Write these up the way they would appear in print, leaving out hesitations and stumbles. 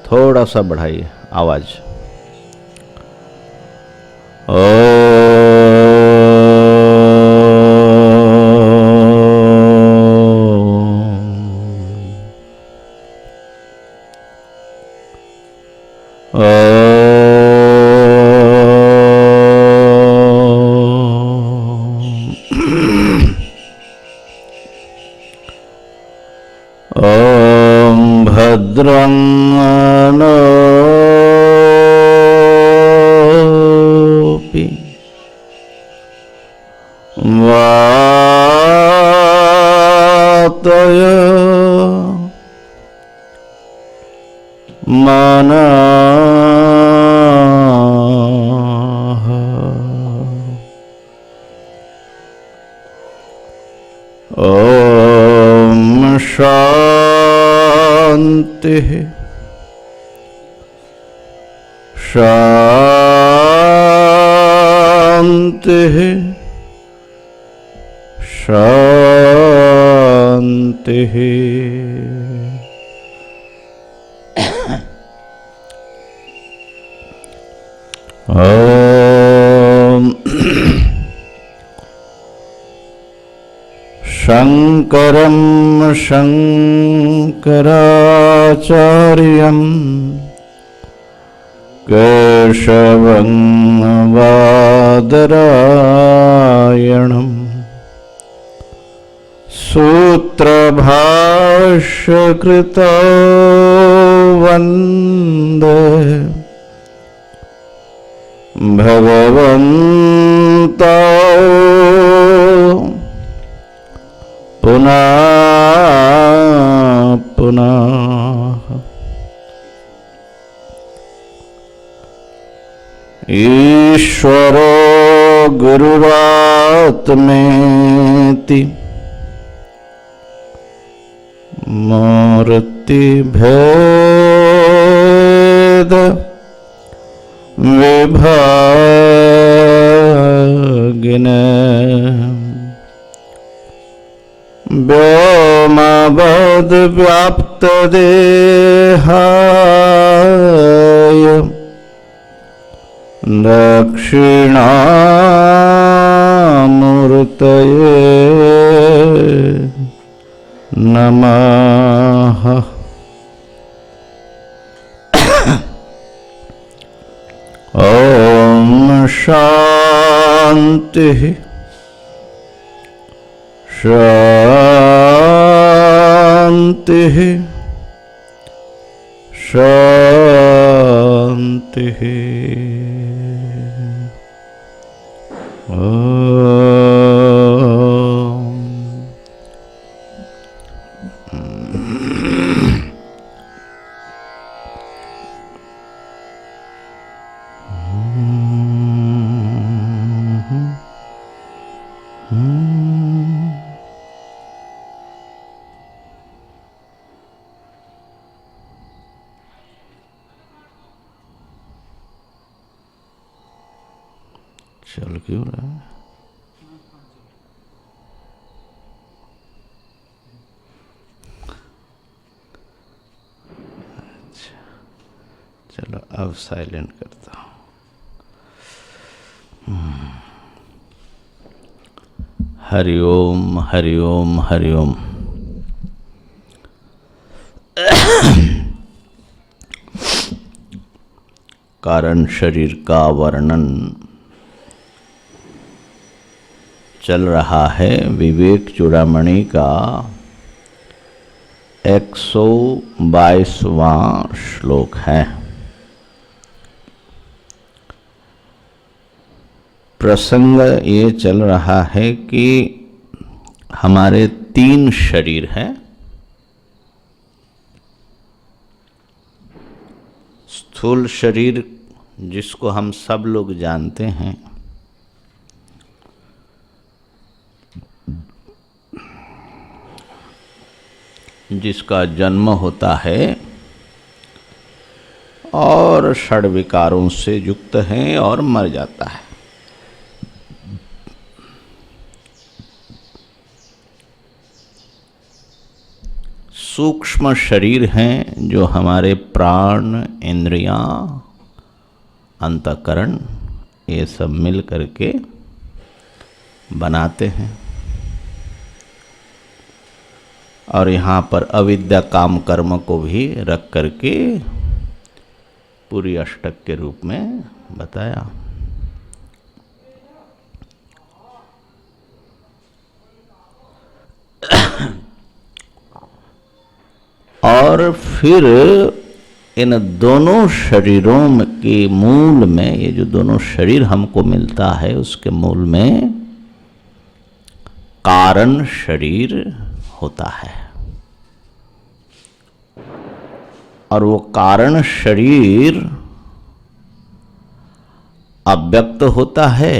थोड़ा सा बढ़ाइए आवाज। भद्रं नोऽपि वातय मनः ॐ शान्तिः शान्तिः शान्तिः। शङ्करं शङ्कराचार्यं केशवं बादरायणं सूत्रभाष्यकृतो वन्दे भगवन्तो पुनः पुनः। ईश्वरो गुरुरात्मेति मूर्तिभेद विभागिने व्योमवद् व्याप्तदेहाय दक्षिणामूर्तये नमः। ॐ शान्तिः शान्तिः शान्तिः। चल क्यों रहा है? अच्छा चलो अब साइलेंट करता हूँ। हरि ओम हरि ओम हरि ओम। कारण शरीर का वर्णन चल रहा है। विवेक चूड़ामणि का 122वां श्लोक है। प्रसंग ये चल रहा है कि हमारे 3 शरीर हैं। स्थूल शरीर जिसको हम सब लोग जानते हैं, जिसका जन्म होता है और षड विकारों से युक्त है और मर जाता है। सूक्ष्म शरीर हैं जो हमारे प्राण, इंद्रियां, अंतःकरण ये सब मिल करके बनाते हैं। और यहाँ पर अविद्या काम कर्म को भी रख करके पूरी अष्टक के रूप में बताया। और फिर इन दोनों शरीरों के मूल में, ये जो दोनों शरीर हमको मिलता है उसके मूल में कारण शरीर होता है। और वो कारण शरीर अव्यक्त होता है,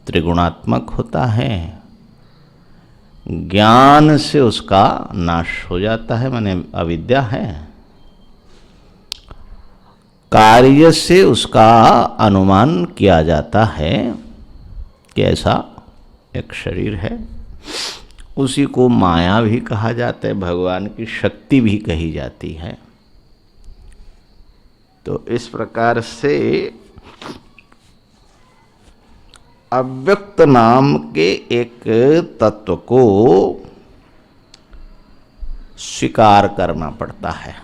त्रिगुणात्मक होता है। ज्ञान से उसका नाश हो जाता है, माने अविद्या है। कार्य से उसका अनुमान किया जाता है कि ऐसा एक शरीर है। उसी को माया भी कहा जाता है, भगवान की शक्ति भी कही जाती है। तो इस प्रकार से अव्यक्त नाम के एक तत्व को स्वीकार करना पड़ता है।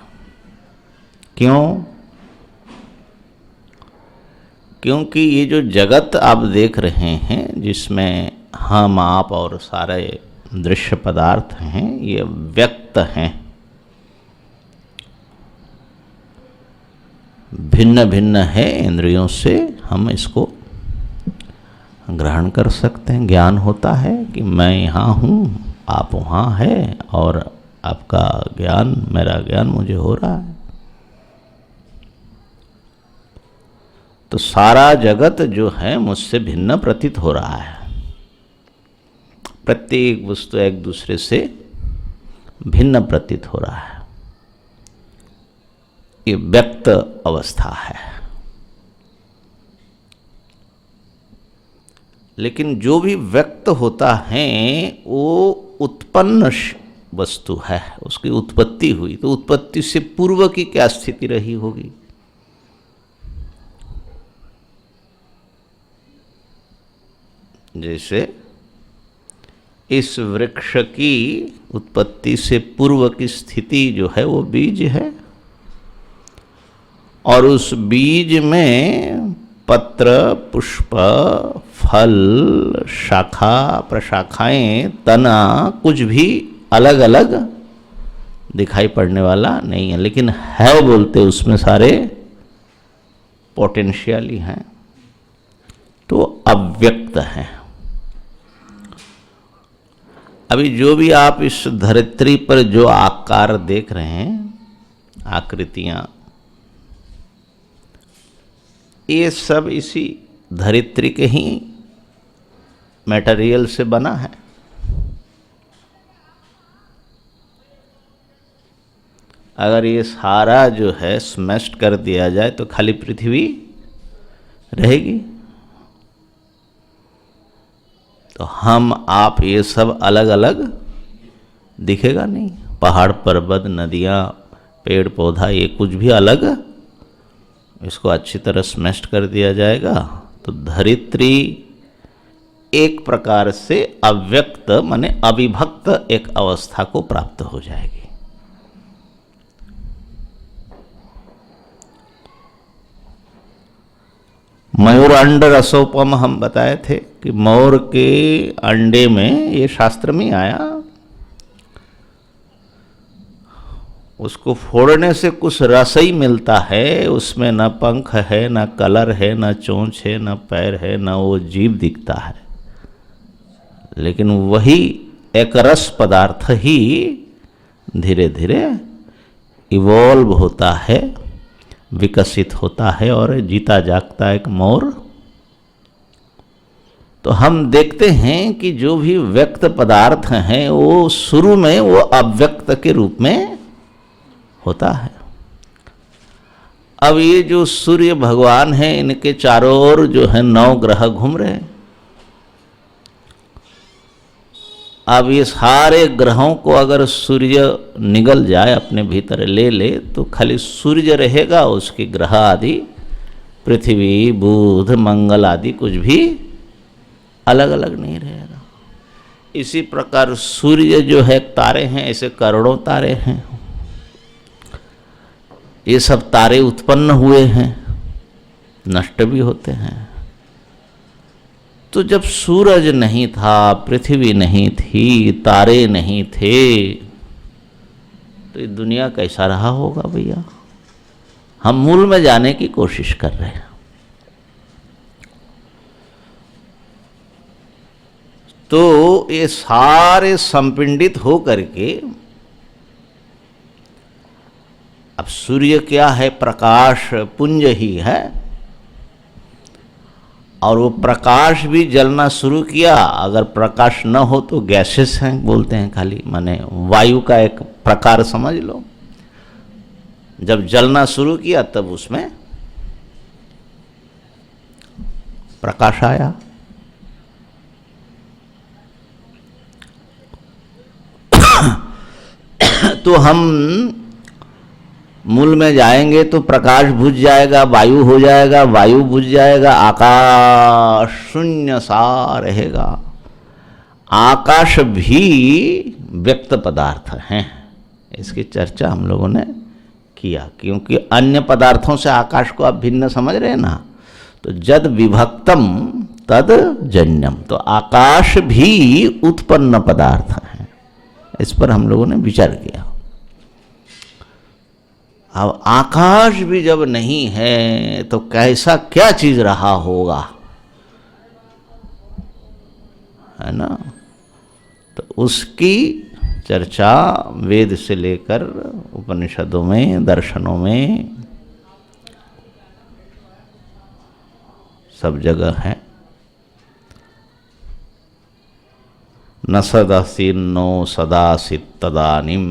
क्यों? क्योंकि ये जो जगत आप देख रहे हैं, जिसमें हम, आप और सारे दृश्य पदार्थ हैं, ये व्यक्त हैं, भिन्न भिन्न है। इंद्रियों से हम इसको ग्रहण कर सकते हैं। ज्ञान होता है कि मैं यहाँ हूँ, आप वहाँ है, और आपका ज्ञान, मेरा ज्ञान मुझे हो रहा है। तो सारा जगत जो है मुझसे भिन्न प्रतीत हो रहा है। प्रत्येक वस्तु एक दूसरे से भिन्न प्रतीत हो रहा है। ये व्यक्त अवस्था है। लेकिन जो भी व्यक्त होता है वो उत्पन्न वस्तु है, उसकी उत्पत्ति हुई। तो उत्पत्ति से पूर्व की क्या स्थिति रही होगी? जैसे इस वृक्ष की उत्पत्ति से पूर्व की स्थिति जो है वो बीज है, और उस बीज में पत्र, पुष्प, फल, शाखा, प्रशाखाएं, तना कुछ भी अलग अलग दिखाई पड़ने वाला नहीं है। लेकिन है बोलते उसमें सारे पोटेंशियल ही हैं, तो अव्यक्त है। अभी जो भी आप इस धरित्री पर जो आकार देख रहे हैं, आकृतियां, ये सब इसी धरित्री के ही मटेरियल से बना है। अगर ये सारा जो है स्मैश्ड कर दिया जाए तो खाली पृथ्वी रहेगी। तो हम, आप, ये सब अलग अलग दिखेगा नहीं। पहाड़, पर्वत, नदियाँ, पेड़ पौधा, ये कुछ भी अलग, इसको अच्छी तरह स्मैश्ड कर दिया जाएगा तो धरित्री एक प्रकार से अव्यक्त माने अविभक्त एक अवस्था को प्राप्त हो जाएगी। मयूर अंड रसोपम हम बताए थे कि मोर के अंडे में, ये शास्त्र में आया, उसको फोड़ने से कुछ रस ही मिलता है। उसमें न पंख है, न कलर है, न चोंच है, न पैर है, न वो जीव दिखता है। लेकिन वही एक रस पदार्थ ही धीरे धीरे इवॉल्व होता है, विकसित होता है और जीता जागता एक मोर। तो हम देखते हैं कि जो भी व्यक्त पदार्थ हैं वो शुरू में वो अव्यक्त के रूप में होता है। अब ये जो सूर्य भगवान हैं, इनके चारों ओर जो है 9 ग्रह घूम रहे हैं। अब ये सारे ग्रहों को अगर सूर्य निगल जाए, अपने भीतर ले ले, तो खाली सूर्य रहेगा, उसके ग्रह आदि पृथ्वी, बुध, मंगल आदि कुछ भी अलग अलग नहीं रहेगा। इसी प्रकार सूर्य जो है तारे हैं, ऐसे करोड़ों तारे हैं। ये सब तारे उत्पन्न हुए हैं, नष्ट भी होते हैं। तो जब सूरज नहीं था, पृथ्वी नहीं थी, तारे नहीं थे, तो ये दुनिया कैसा रहा होगा भैया? हम मूल में जाने की कोशिश कर रहे हैं। तो ये सारे संपिंडित हो करके, अब सूर्य क्या है? प्रकाश पुंज ही है, और वो प्रकाश भी जलना शुरू किया। अगर प्रकाश न हो तो गैसेस हैं बोलते हैं, खाली माने वायु का एक प्रकार समझ लो। जब जलना शुरू किया तब उसमें प्रकाश आया। तो हम मूल में जाएंगे तो प्रकाश बुझ जाएगा, वायु हो जाएगा, वायु बुझ जाएगा, आकाश शून्य सा रहेगा। आकाश भी व्यक्त पदार्थ हैं, इसकी चर्चा हम लोगों ने किया, क्योंकि अन्य पदार्थों से आकाश को आप भिन्न समझ रहे हैं ना। तो जद विभक्तम तद जन्यम, तो आकाश भी उत्पन्न पदार्थ है। इस पर हम लोगों ने विचार किया। अब आकाश भी जब नहीं है तो कैसा क्या चीज रहा होगा, है ना? तो उसकी चर्चा वेद से लेकर उपनिषदों में, दर्शनों में सब जगह है। न सदासीन्नो सदासित तदानिम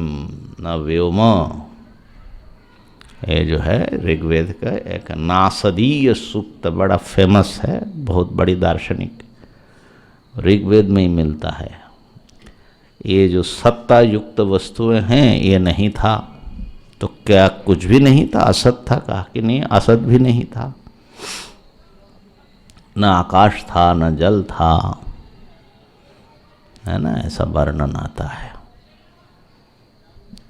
न व्योम, ये जो है ऋग्वेद का एक नासदीय सूक्त बड़ा फेमस है, बहुत बड़ी दार्शनिक, ऋग्वेद में ही मिलता है। ये जो सत्ता युक्त वस्तुएं हैं ये नहीं था, तो क्या कुछ भी नहीं था? असत था? कहा कि नहीं, असत भी नहीं था। न आकाश था, न जल था, है ना? ऐसा वर्णन आता है।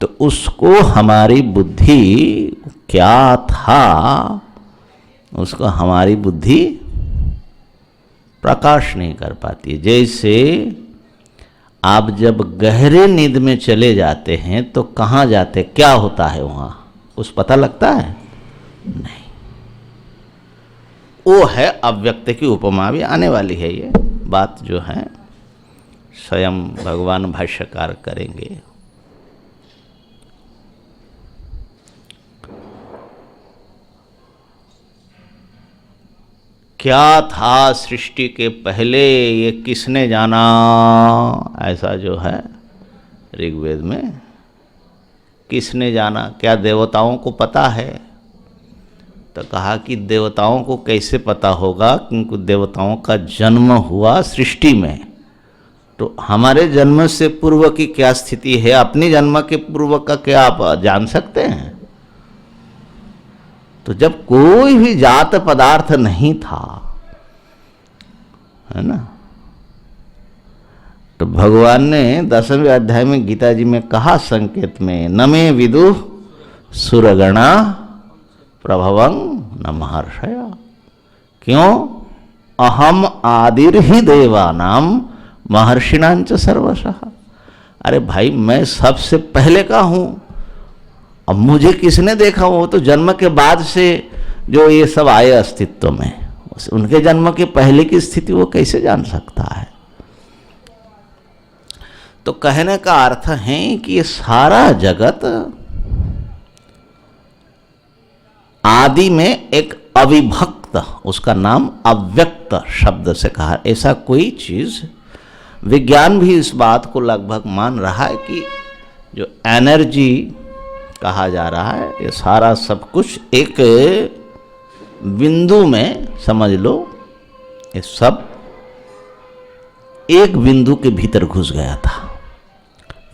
तो उसको हमारी बुद्धि क्या था, उसको हमारी बुद्धि प्रकाश नहीं कर पाती। जैसे आप जब गहरे नींद में चले जाते हैं तो कहाँ जाते, क्या होता है वहाँ, कुछ पता लगता है? नहीं। वो है अव्यक्त की उपमा भी आने वाली है। ये बात जो है स्वयं भगवान भाष्यकार करेंगे। क्या था सृष्टि के पहले, ये किसने जाना? ऐसा जो है ऋग्वेद में, किसने जाना? क्या देवताओं को पता है? तो कहा कि देवताओं को कैसे पता होगा, क्योंकि देवताओं का जन्म हुआ सृष्टि में। तो हमारे जन्म से पूर्व की क्या स्थिति है, अपनी जन्म के पूर्व का क्या आप जान सकते हैं? तो जब कोई भी जात पदार्थ नहीं था, है ना, तो भगवान ने 10वें अध्याय में गीता जी में कहा संकेत में, न मे विदु सुरगणा प्रभवं न महर्षया। क्यों? अहम आदिर ही देवानाम महर्षिणांच सर्वशः। अरे भाई, मैं सबसे पहले का हूं। अब मुझे किसने देखा? वो तो जन्म के बाद से जो ये सब आए अस्तित्व में, उनके जन्म के पहले की स्थिति वो कैसे जान सकता है? तो कहने का अर्थ है कि ये सारा जगत आदि में एक अविभक्त, उसका नाम अव्यक्त शब्द से कहा। ऐसा कोई चीज, विज्ञान भी इस बात को लगभग मान रहा है कि जो एनर्जी कहा जा रहा है, ये सारा सब कुछ एक बिंदु में समझ लो, ये सब एक बिंदु के भीतर घुस गया था।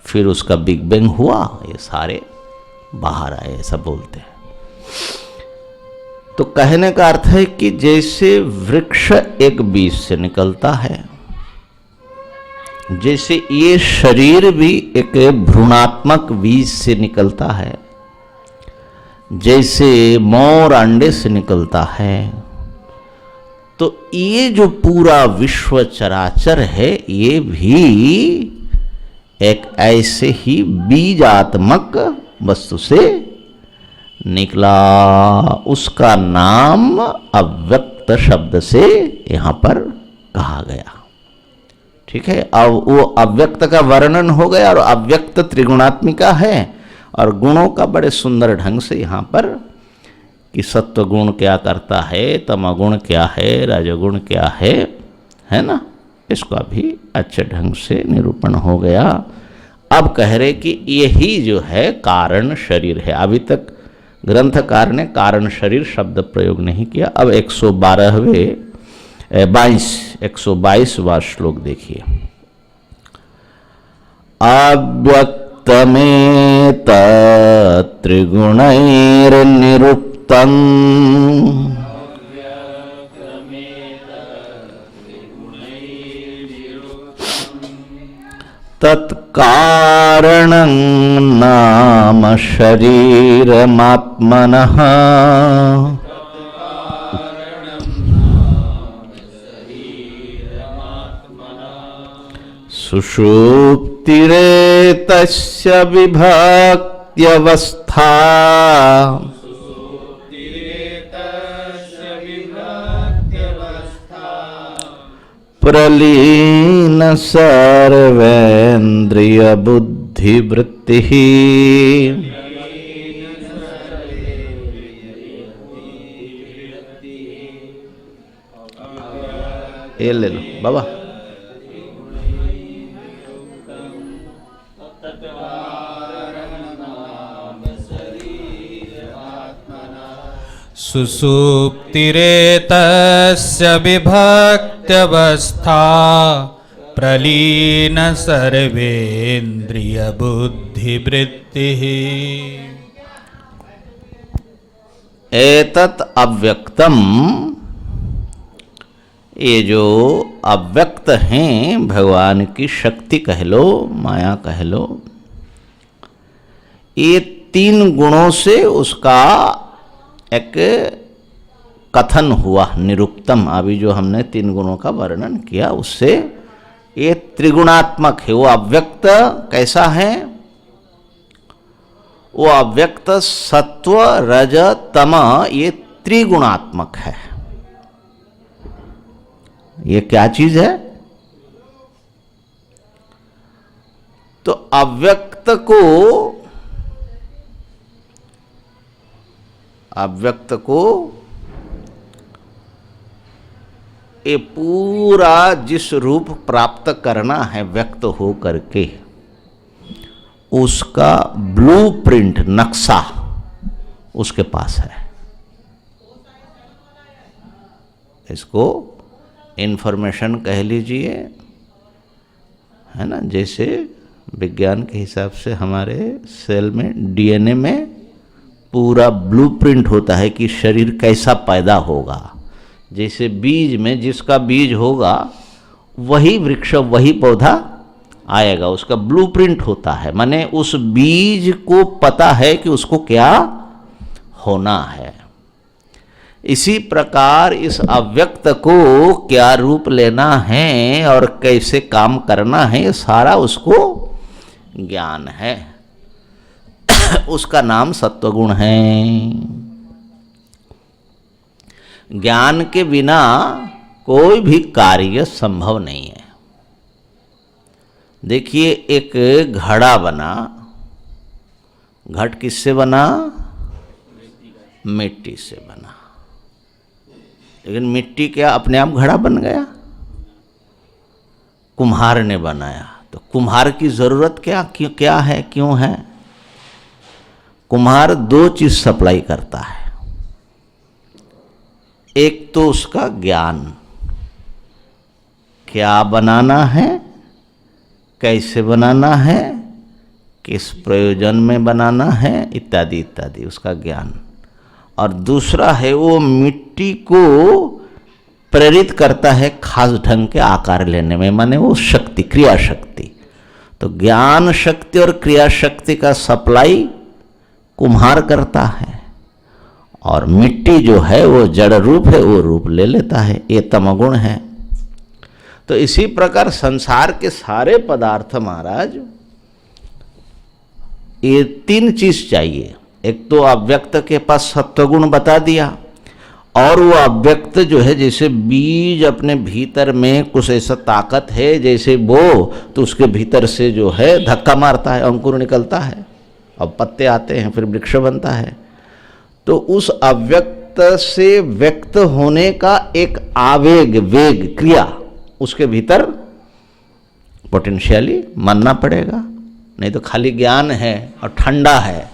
फिर उसका बिग बैंग हुआ, ये सारे बाहर आए, ऐसा बोलते हैं। तो कहने का अर्थ है कि जैसे वृक्ष एक बीज से निकलता है, जैसे ये शरीर भी एक भ्रूणात्मक बीज से निकलता है, जैसे मोर अंडे से निकलता है, तो ये जो पूरा विश्व चराचर है ये भी एक ऐसे ही बीजात्मक वस्तु से निकला। उसका नाम अव्यक्त शब्द से यहां पर कहा गया। ठीक है, अब वो अव्यक्त का वर्णन हो गया, और अव्यक्त त्रिगुणात्मिका है, और गुणों का बड़े सुंदर ढंग से यहाँ पर कि सत्व गुण क्या करता है, तमगुण क्या है, रजगुण क्या है ना, इसका भी अच्छे ढंग से निरूपण हो गया। अब कह रहे कि यही जो है कारण शरीर है। अभी तक ग्रंथकार ने कारण शरीर शब्द प्रयोग नहीं किया। अब 122वां श्लोक देखिए। अव्यक्तमेत त्रिगुणैर्निरुक्तम् तत्कारणं नाम शरीरमात्मनः सुषुप्तिरेतस्य विभक्त्यवस्था प्रलीन सर्वेन्द्रिय बुद्धिवृत्तिः। ये ले लो बाबा। सुषुप्तिरेतस्य विभक्त्यवस्था प्रलीन सर्वेन्द्रिय बुद्धिवृत्तिः। एतत् अव्यक्तम, ये जो अव्यक्त हैं भगवान की शक्ति कह लो, माया कह लो, ये तीन गुणों से उसका एक कथन हुआ, निरुक्तम। अभी जो हमने तीन गुणों का वर्णन किया उससे ये त्रिगुणात्मक है। वो अव्यक्त कैसा है? वो अव्यक्त सत्व रज तम, ये त्रिगुणात्मक है। ये क्या चीज है? तो अव्यक्त को ये पूरा जिस रूप प्राप्त करना है व्यक्त हो करके, उसका ब्लूप्रिंट, नक्शा उसके पास है। इसको इंफॉर्मेशन कह लीजिए, है ना। जैसे विज्ञान के हिसाब से हमारे सेल में, डीएनए में पूरा ब्लूप्रिंट होता है कि शरीर कैसा पैदा होगा। जैसे बीज में जिसका बीज होगा वही वृक्ष, वही पौधा आएगा, उसका ब्लूप्रिंट होता है। माने उस बीज को पता है कि उसको क्या होना है। इसी प्रकार इस अव्यक्त को क्या रूप लेना है और कैसे काम करना है, सारा उसको ज्ञान है। उसका नाम सत्वगुण है। ज्ञान के बिना कोई भी कार्य संभव नहीं है। देखिए, एक घड़ा बना, घट किससे बना? मिट्टी से बना। लेकिन मिट्टी क्या अपने आप घड़ा बन गया? कुम्हार ने बनाया। तो कुम्हार की जरूरत क्या है, क्यों है? कुम्हार दो चीज सप्लाई करता है। एक तो उसका ज्ञान क्या बनाना है, कैसे बनाना है, किस प्रयोजन में बनाना है, इत्यादि इत्यादि उसका ज्ञान। और दूसरा है वो मिट्टी को प्रेरित करता है खास ढंग के आकार लेने में, माने वो शक्ति, क्रिया शक्ति। तो ज्ञान शक्ति और क्रिया शक्ति का सप्लाई कुम्हार करता है, और मिट्टी जो है वो जड़ रूप है, वो रूप ले लेता है, ये तमगुण है। तो इसी प्रकार संसार के सारे पदार्थ महाराज, ये तीन चीज चाहिए। एक तो अव्यक्त के पास सत्वगुण बता दिया, और वो अव्यक्त जो है जैसे बीज अपने भीतर में कुछ ऐसा ताकत है, जैसे बो तो उसके भीतर से जो है धक्का मारता है, अंकुर निकलता है, अब पत्ते आते हैं, फिर वृक्ष बनता है। तो उस अव्यक्त से व्यक्त होने का एक आवेग, वेग, क्रिया उसके भीतर पोटेंशियली मानना पड़ेगा, नहीं तो खाली ज्ञान है और ठंडा है।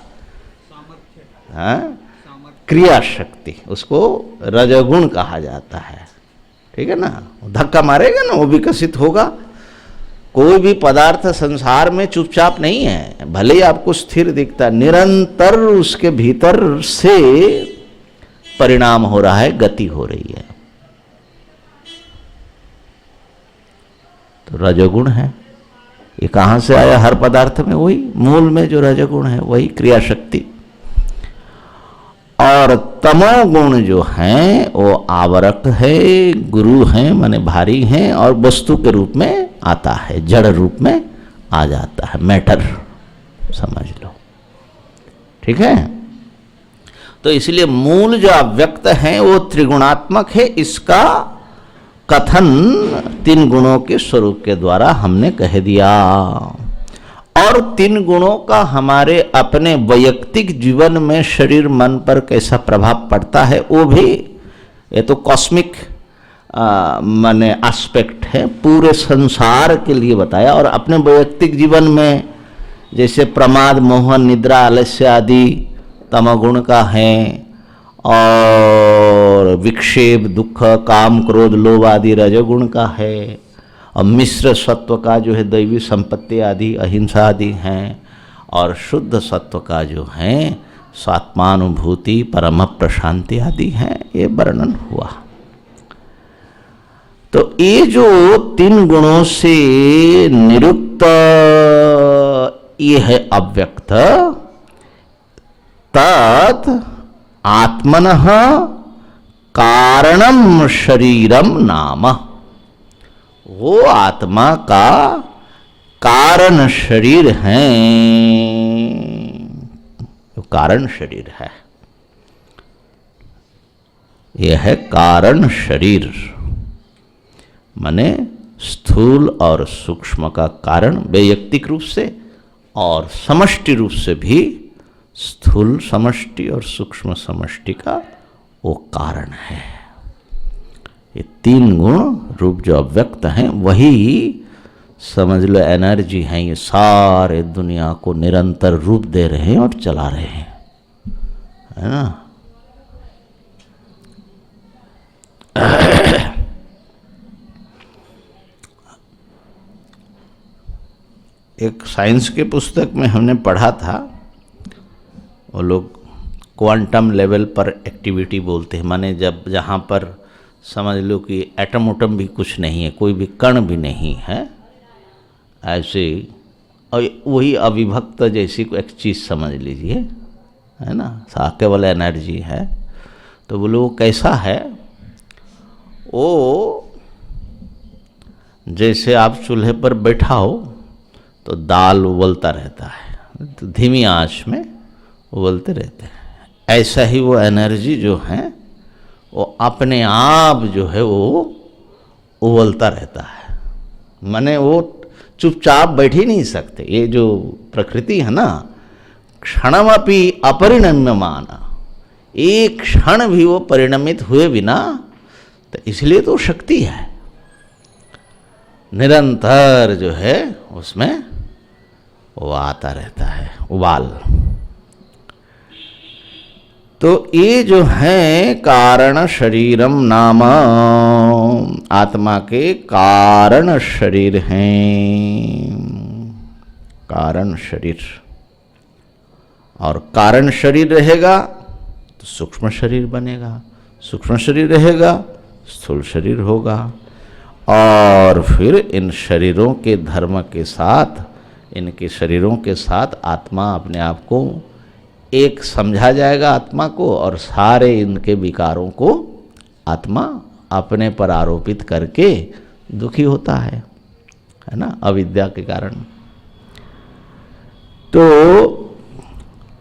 हाँ, क्रिया शक्ति, उसको रजगुण कहा जाता है, ठीक है ना। धक्का मारेगा ना, वो विकसित होगा। कोई भी पदार्थ संसार में चुपचाप नहीं है, भले ही आपको स्थिर दिखता, निरंतर उसके भीतर से परिणाम हो रहा है, गति हो रही है। तो रजोगुण है, ये कहाँ से आया? हर पदार्थ में वही मूल में जो रजोगुण है वही क्रिया शक्ति। और तमोगुण जो है वो आवरक है, गुरु है, माने भारी हैं, और वस्तु के रूप में आता है, जड़ रूप में आ जाता है, मैटर समझ लो, ठीक है। तो इसलिए मूल जो अव्यक्त है वो त्रिगुणात्मक है। इसका कथन तीन गुणों के स्वरूप के द्वारा हमने कह दिया, और तीन गुणों का हमारे अपने वैयक्तिक जीवन में शरीर मन पर कैसा प्रभाव पड़ता है वो भी, ये तो कॉस्मिक माने एस्पेक्ट है, पूरे संसार के लिए बताया। और अपने वैयक्तिक जीवन में जैसे प्रमाद, मोहन, निद्रा, आलस्य आदि तमगुण का है, और विक्षेप, दुख, काम, क्रोध, लोभ आदि रजोगुण का है, और मिश्र सत्व का जो है दैवी संपत्ति आदि, अहिंसा आदि हैं, और शुद्ध सत्व का जो है स्वात्मानुभूति, परम प्रशांति आदि हैं। ये वर्णन हुआ। तो ये जो तीन गुणों से निरुक्त ये है अव्यक्त, तत् आत्मनः कारणम शरीरम नाम, वो आत्मा का कारण शरीर है, वो कारण शरीर है, यह है कारण शरीर। माने स्थूल और सूक्ष्म का कारण वैयक्तिक रूप से, और समष्टि रूप से भी स्थूल समष्टि और सूक्ष्म समष्टि का वो कारण है। ये तीन गुण रूप जो अव्यक्त हैं वही समझ लो एनर्जी है, ये सारे दुनिया को निरंतर रूप दे रहे हैं और चला रहे हैं, है ना। एक साइंस के पुस्तक में हमने पढ़ा था, वो लोग क्वांटम लेवल पर एक्टिविटी बोलते हैं, माने जब जहाँ पर समझ लो कि एटम उटम भी कुछ नहीं है, कोई भी कण भी नहीं है, ऐसे और वही अविभक्त जैसी एक चीज़ समझ लीजिए, है ना, केवल एनर्जी है। तो बोलो वो कैसा है? वो जैसे आप चूल्हे पर बैठा हो तो दाल उबलता रहता है, तो धीमी आंच में उबलते रहते हैं, ऐसा ही वो एनर्जी जो है वो अपने आप जो है वो उबलता रहता है। माने वो चुपचाप बैठ ही नहीं सकते। ये जो प्रकृति है ना, क्षणमपि अपरिणम्यमान, एक क्षण भी वो परिणमित हुए बिना, तो इसलिए तो शक्ति है, निरंतर जो है उसमें वो आता रहता है उबाल। तो ये जो है कारण शरीरम नाम, आत्मा के कारण शरीर हैं, कारण शरीर। और कारण शरीर रहेगा तो सूक्ष्म शरीर बनेगा, सूक्ष्म शरीर रहेगा स्थूल शरीर होगा। और फिर इन शरीरों के धर्म के साथ, इनके शरीरों के साथ आत्मा अपने आप को एक समझा जाएगा आत्मा को, और सारे इनके विकारों को आत्मा अपने पर आरोपित करके दुखी होता है ना, अविद्या के कारण। तो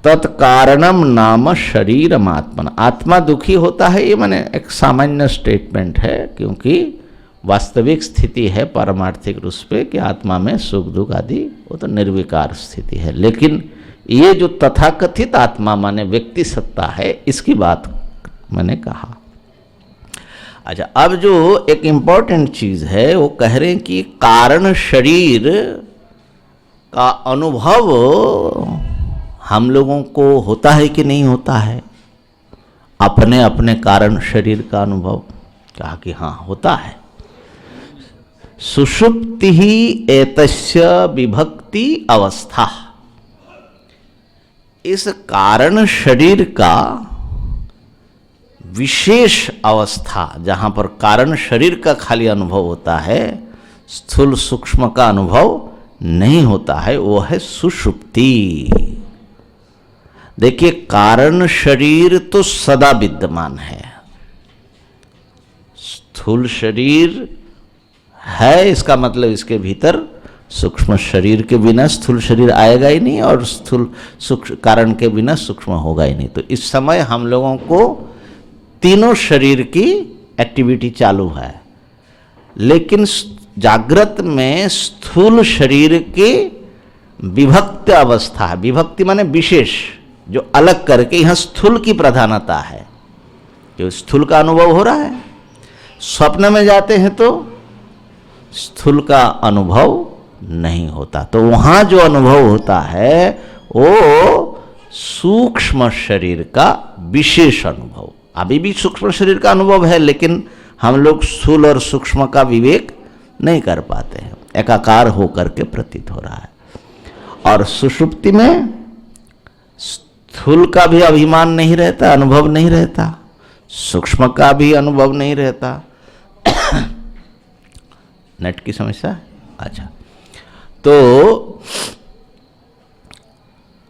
तत्कारणम नाम शरीरम आत्मन, आत्मा दुखी होता है, ये माने एक सामान्य स्टेटमेंट है, क्योंकि वास्तविक स्थिति है पारमार्थिक रूप पे कि आत्मा में सुख दुख आदि वो तो निर्विकार स्थिति है। लेकिन ये जो तथाकथित आत्मा माने व्यक्ति सत्ता है, इसकी बात मैंने कहा। अच्छा, अब जो एक इम्पॉर्टेंट चीज है वो कह रहे हैं कि कारण शरीर का अनुभव हम लोगों को होता है कि नहीं होता है, अपने अपने कारण शरीर का अनुभव। कहा कि हाँ होता है। सुषुप्ति ही एतस्य विभक्ति अवस्था, इस कारण शरीर का विशेष अवस्था जहां पर कारण शरीर का खाली अनुभव होता है, स्थूल सूक्ष्म का अनुभव नहीं होता है, वो है सुषुप्ति। देखिए, कारण शरीर तो सदा विद्यमान है, स्थूल शरीर है, इसका मतलब इसके भीतर सूक्ष्म शरीर के बिना स्थूल शरीर आएगा ही नहीं, और स्थूल सूक्ष्म कारण के बिना सूक्ष्म होगा ही नहीं। तो इस समय हम लोगों को तीनों शरीर की एक्टिविटी चालू है, लेकिन जागृत में स्थूल शरीर की विभक्त अवस्था है। विभक्ति माने विशेष, जो अलग करके, यहाँ स्थूल की प्रधानता है, जो स्थूल का अनुभव हो रहा है। स्वप्न में जाते हैं तो स्थूल का अनुभव नहीं होता, तो वहाँ जो अनुभव होता है वो सूक्ष्म शरीर का विशेष अनुभव। अभी भी सूक्ष्म शरीर का अनुभव है, लेकिन हम लोग स्थूल और सूक्ष्म का विवेक नहीं कर पाते हैं, एकाकार होकर के प्रतीत हो रहा है। और सुषुप्ति में स्थूल का भी अभिमान नहीं रहता, अनुभव नहीं रहता, सूक्ष्म का भी अनुभव नहीं रहता। नेट की समस्या है? अच्छा, तो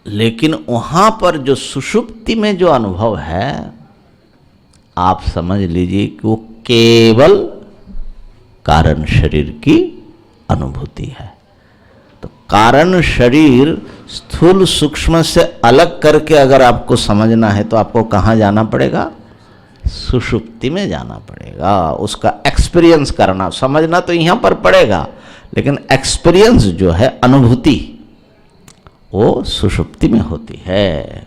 लेकिन वहां पर जो सुषुप्ति में जो अनुभव है, आप समझ लीजिए कि वो केवल कारण शरीर की अनुभूति है। तो कारण शरीर स्थूल सूक्ष्म से अलग करके अगर आपको समझना है तो आपको कहाँ जाना पड़ेगा? सुषुप्ति में जाना पड़ेगा, उसका एक्सपीरियंस करना। समझना तो यहाँ पर पड़ेगा, लेकिन एक्सपीरियंस जो है, अनुभूति, वो सुषुप्ति में होती है।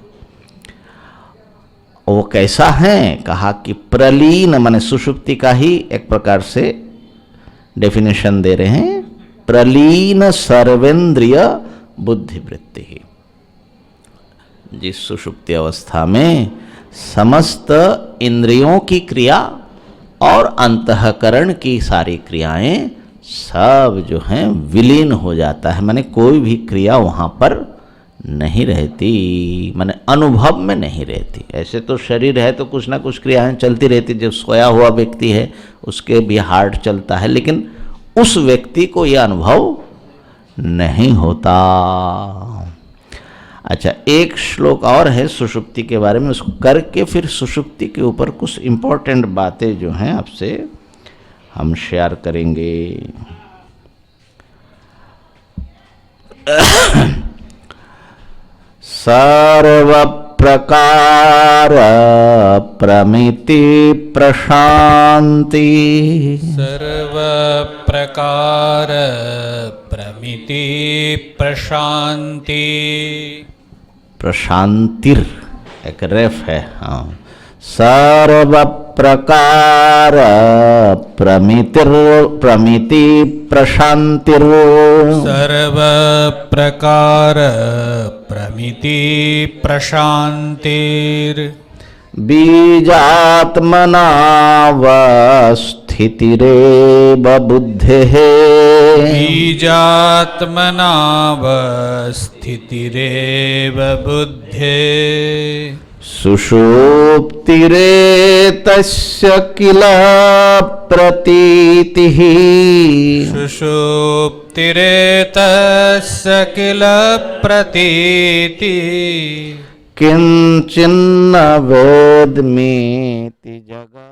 वो कैसा है? कहा कि प्रलीन, माने सुषुप्ति का ही एक प्रकार से डेफिनेशन दे रहे हैं, प्रलीन सर्वेंद्रिय बुद्धिवृत्ति। जिस सुषुप्ति अवस्था में समस्त इंद्रियों की क्रिया और अंतःकरण की सारी क्रियाएं सब जो हैं विलीन हो जाता है, माने कोई भी क्रिया वहाँ पर नहीं रहती, माने अनुभव में नहीं रहती। ऐसे तो शरीर है तो कुछ ना कुछ क्रियाएं चलती रहती, जो सोया हुआ व्यक्ति है उसके भी हार्ट चलता है, लेकिन उस व्यक्ति को यह अनुभव नहीं होता। अच्छा, एक श्लोक और है सुषुप्ति के बारे में, उसको करके फिर सुषुप्ति के ऊपर कुछ इम्पोर्टेंट बातें जो हैं आपसे हम शेयर करेंगे। सर्व प्रकार प्रमिति प्रशांति, सर्व प्रकार प्रमिति प्रशांति। प्रशांतिर एक रेफ है, हाँ। सर्व प्रकार प्रमिति प्रशांतिर, सर्व प्रकार प्रमिति प्रशांतिर। बीजात्मनावस्थितो स्थितिरेव बुद्धेः बीजात्मनावस्थितिरेव बुद्धे सुषुप्तिरेतस्य किल प्रतीतिः सुषुप्तिरेतस्य किल प्रतीति किंचिन्न वेद्मीति जगत्।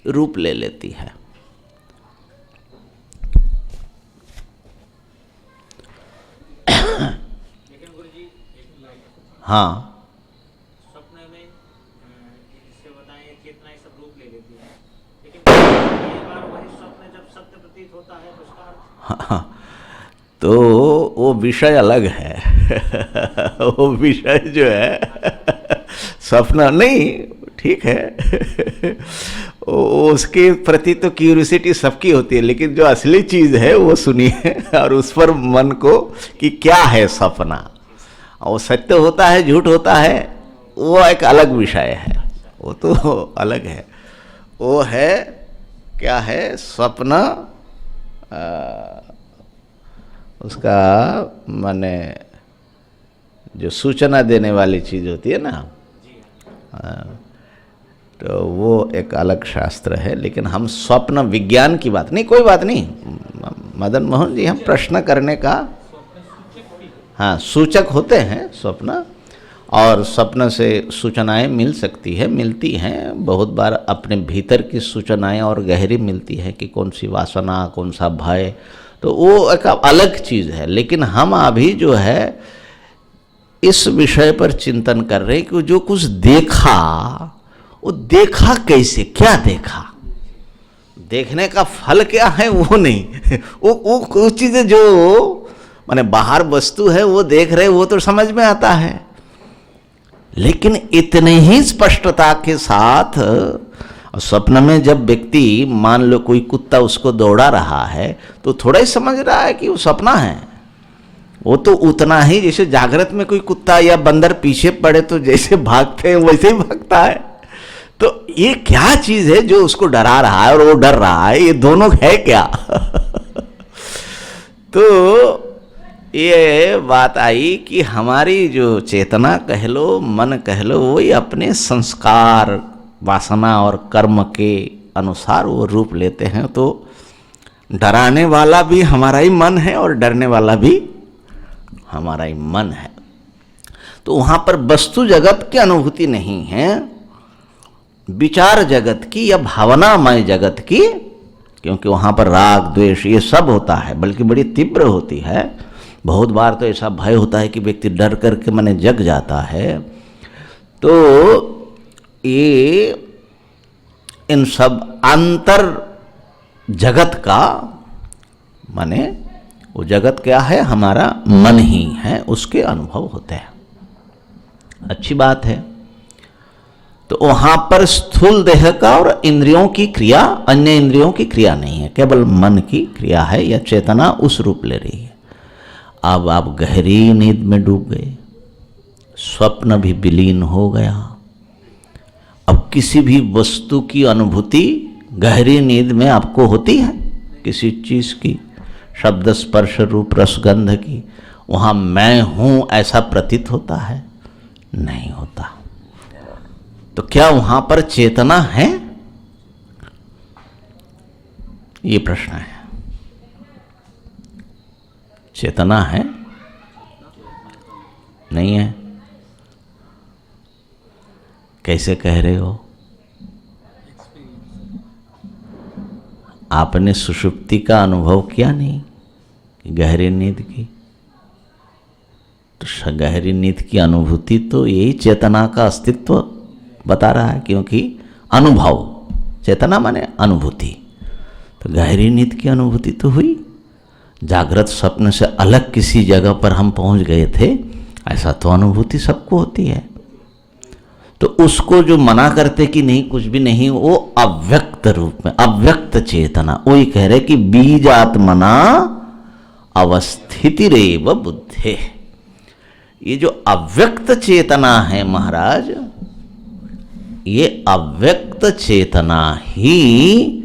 रूप ले लेती है। हाँ, सपने में जिससे बताएं चेतना सब रूप ले लेती है, लेकिन कई बार वही स्वप्न जब सत्य प्रतीत होता है तो उसका हाँ, तो वो विषय अलग है। वो विषय जो है सपना नहीं, ठीक है। उसके प्रति तो क्यूरियोसिटी सबकी होती है, लेकिन जो असली चीज़ है वो सुनिए और उस पर मन को कि क्या है सपना, और सत्य होता है झूठ होता है, वो एक अलग विषय है, वो तो अलग है। वो है क्या है सपना, उसका माने जो सूचना देने वाली चीज़ होती है ना, तो वो एक अलग शास्त्र है। लेकिन हम स्वप्न विज्ञान की बात नहीं, कोई बात नहीं मदन मोहन जी, हम प्रश्न करने का, हाँ सूचक होते हैं स्वप्न, और स्वप्न से सूचनाएं मिल सकती है, मिलती हैं बहुत बार। अपने भीतर की सूचनाएं और गहरी मिलती है कि कौन सी वासना, कौन सा भय, तो वो एक अलग चीज़ है। लेकिन हम अभी जो है इस विषय पर चिंतन कर रहे हैं कि जो कुछ देखा, वो देखा कैसे, क्या देखा, देखने का फल क्या है वो नहीं। वो चीज़ें जो माने बाहर वस्तु है वो देख रहे, वो तो समझ में आता है, लेकिन इतने ही स्पष्टता के साथ स्वप्न में जब व्यक्ति मान लो कोई कुत्ता उसको दौड़ा रहा है, तो थोड़ा ही समझ रहा है कि वो सपना है। वो तो उतना ही जैसे जागृत में कोई कुत्ता या बंदर पीछे पड़े तो जैसे भागते हैं वैसे ही भागता है। तो ये क्या चीज है जो उसको डरा रहा है और वो डर रहा है, ये दोनों है क्या? तो ये बात आई कि हमारी जो चेतना कह लो, मन कह लो, वही अपने संस्कार, वासना और कर्म के अनुसार वो रूप लेते हैं। तो डराने वाला भी हमारा ही मन है और डरने वाला भी हमारा ही मन है। तो वहाँ पर वस्तु जगत की अनुभूति नहीं है, विचार जगत की या भावनामय जगत की, क्योंकि वहाँ पर राग द्वेष ये सब होता है, बल्कि बड़ी तीव्र होती है। बहुत बार तो ऐसा भय होता है कि व्यक्ति डर करके माने जग जाता है। तो ये इन सब अंतर जगत का माने वो जगत क्या है, हमारा मन ही है, उसके अनुभव होते हैं। अच्छी बात है। तो वहां पर स्थूल देह का और इंद्रियों की क्रिया, अन्य इंद्रियों की क्रिया नहीं है, केवल मन की क्रिया है या चेतना उस रूप ले रही है। अब आप गहरी नींद में डूब गए, स्वप्न भी विलीन हो गया। अब किसी भी वस्तु की अनुभूति गहरी नींद में आपको होती है, किसी चीज की, शब्द स्पर्श रूप रसगंध की, वहां मैं हूं ऐसा प्रतीत होता है? नहीं होता। तो क्या वहां पर चेतना है? ये प्रश्न है। चेतना है? नहीं है। कैसे कह रहे हो? आपने सुषुप्ति का अनुभव किया नहीं? गहरी नींद की? तो गहरी नींद की अनुभूति तो यही चेतना का अस्तित्व बता रहा है, क्योंकि अनुभव, चेतना माने अनुभूति। तो गहरी नींद की अनुभूति तो हुई। जागृत स्वप्न से अलग किसी जगह पर हम पहुंच गए थे, ऐसा तो अनुभूति सबको होती है। तो उसको जो मना करते कि नहीं कुछ भी नहीं, वो अव्यक्त रूप में, अव्यक्त चेतना, वही कह रहे कि बीजात्मना अवस्थितिरेव बुद्धे। ये जो अव्यक्त चेतना है महाराज, ये अव्यक्त चेतना ही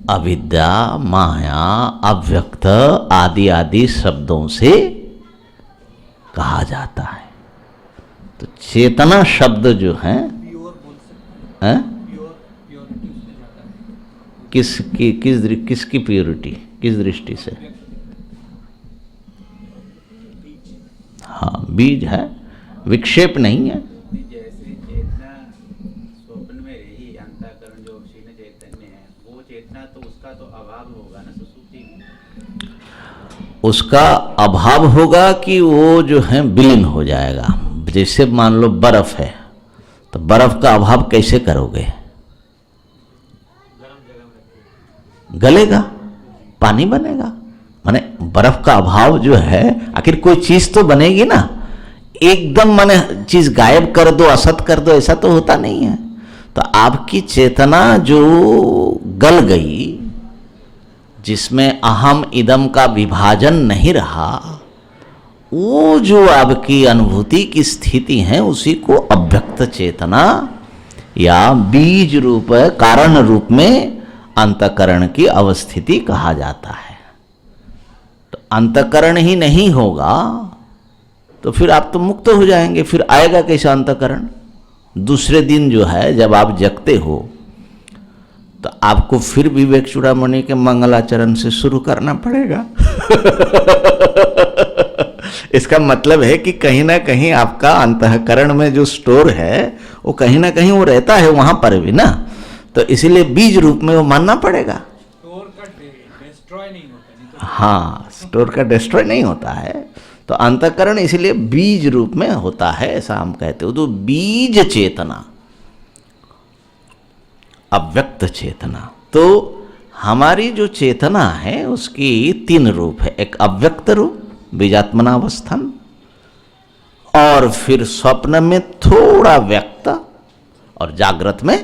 अविद्या, माया, अव्यक्त आदि आदि शब्दों से कहा जाता है। तो चेतना शब्द जो है, किसकी प्योरिटी, किस दृष्टि से? हाँ, बीज है, विक्षेप नहीं है। जैसे चेतना स्वप्न में रही, अंतःकरण जो क्षीण चैतन्य है, वो चेतना तो उसका तो अभाव होगा ना सुषुप्ति में। उसका अभाव होगा कि वो जो है विलीन हो जाएगा। जैसे मान लो बर्फ है, तो बर्फ का अभाव कैसे करोगे? गलेगा, पानी बनेगा। माने बर्फ का अभाव जो है, आखिर कोई चीज तो बनेगी ना। एकदम माने चीज गायब कर दो, असत कर दो, ऐसा तो होता नहीं है। तो आपकी चेतना जो गल गई, जिसमें अहम इदम का विभाजन नहीं रहा, वो जो आपकी अनुभूति की स्थिति है, उसी को अव्यक्त चेतना या बीज रूप, कारण रूप में अंतःकरण की अवस्थिति कहा जाता है। तो अंतःकरण ही नहीं होगा तो फिर आप तो मुक्त हो जाएंगे। फिर आएगा कैसा अंतःकरण? दूसरे दिन जो है जब आप जगते हो, तो आपको फिर विवेक चूड़ामणि के मंगलाचरण से शुरू करना पड़ेगा। इसका मतलब है कि कहीं ना कहीं आपका अंतःकरण में जो स्टोर है, वो कहीं ना कहीं वो रहता है वहां पर भी ना। तो इसीलिए बीज रूप में वो मानना पड़ेगा। स्टोर का डिस्ट्रॉय नहीं होता, नहीं तो हाँ, स्टोर का डिस्ट्रॉय नहीं होता है। तो अंतःकरण इसलिए बीज रूप में होता है, ऐसा हम कहते हो। तो बीज चेतना, अव्यक्त चेतना। तो हमारी जो चेतना है उसकी तीन रूप है। एक अव्यक्त रूप, बीजात्मनावस्थान, और फिर स्वप्न में थोड़ा व्यक्त, और जागृत में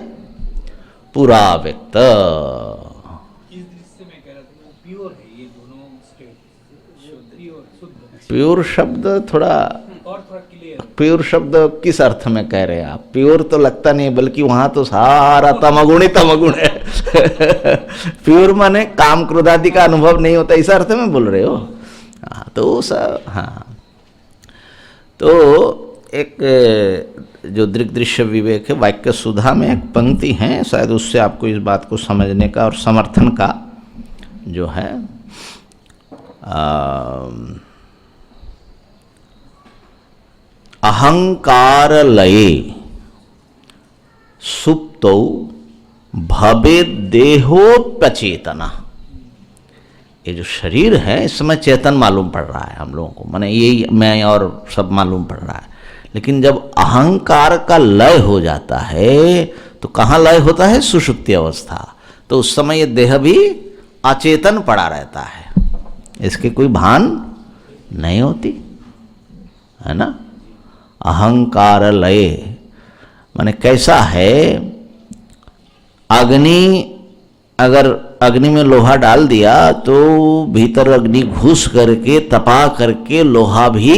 पूरा व्यक्त। इस दृश्य में कह रहा था वो प्योर है, ये दोनों स्टेट प्योर शुद्ध। प्योर शब्द थोड़ा, और थोड़ा क्लियर। प्योर शब्द किस अर्थ में कह रहे हैं आप? प्योर तो लगता नहीं, बल्कि वहां तो सारा तमगुण ही तमगुण है। प्योर माने काम क्रोधादि का अनुभव नहीं होता, इस अर्थ में बोल रहे हो? हाँ, तो सब, हाँ। तो एक जो दृग्दृश्य विवेक है, वाक्य सुधा में एक पंक्ति है, शायद उससे आपको इस बात को समझने का और समर्थन का जो है अहंकार लये सुप्तौ भवे देहोप्यचेतना। ये जो शरीर है इसमें चेतन मालूम पड़ रहा है हम लोगों को, माने यही मैं और सब मालूम पड़ रहा है। लेकिन जब अहंकार का लय हो जाता है तो कहाँ लय होता है? सुषुप्ति अवस्था। तो उस समय ये देह भी अचेतन पड़ा रहता है, इसकी कोई भान नहीं होती है ना। अहंकार लय माने कैसा है? अग्नि, अगर अग्नि में लोहा डाल दिया तो भीतर अग्नि घुस करके तपा करके लोहा भी